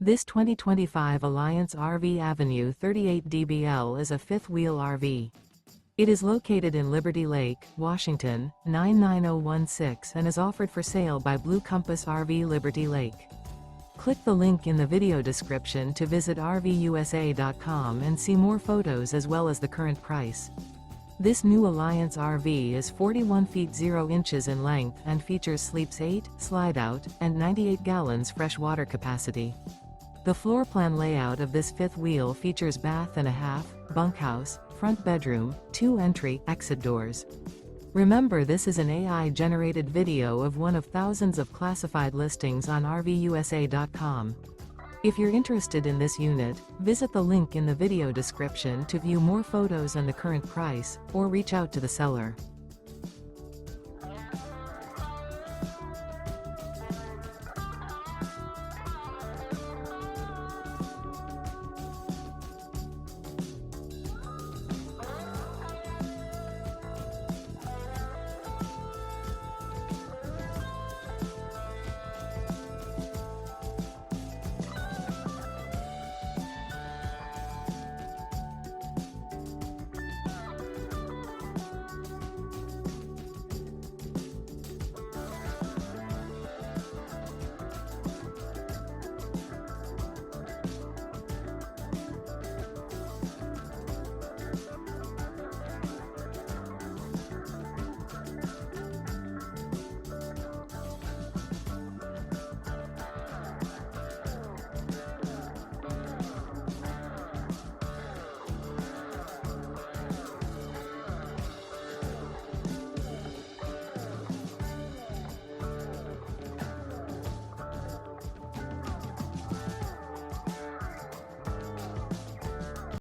This 2025 Alliance RV Avenue 38 DBL is a fifth-wheel RV. It is located in Liberty Lake, Washington, 99016 and is offered for sale by Blue Compass RV Liberty Lake. Click the link in the video description to visit RVUSA.com and see more photos as well as the current price. This new Alliance RV is 41 feet 0 inches in length and features sleeps 8, slide-out, and 98 gallons fresh water capacity. The floor plan layout of this fifth wheel features bath and a half, bunkhouse, front bedroom, 2 entry/exit doors. Remember, this is an AI-generated video of one of thousands of classified listings on RVUSA.com. If you're interested in this unit, visit the link in the video description to view more photos and the current price, or reach out to the seller.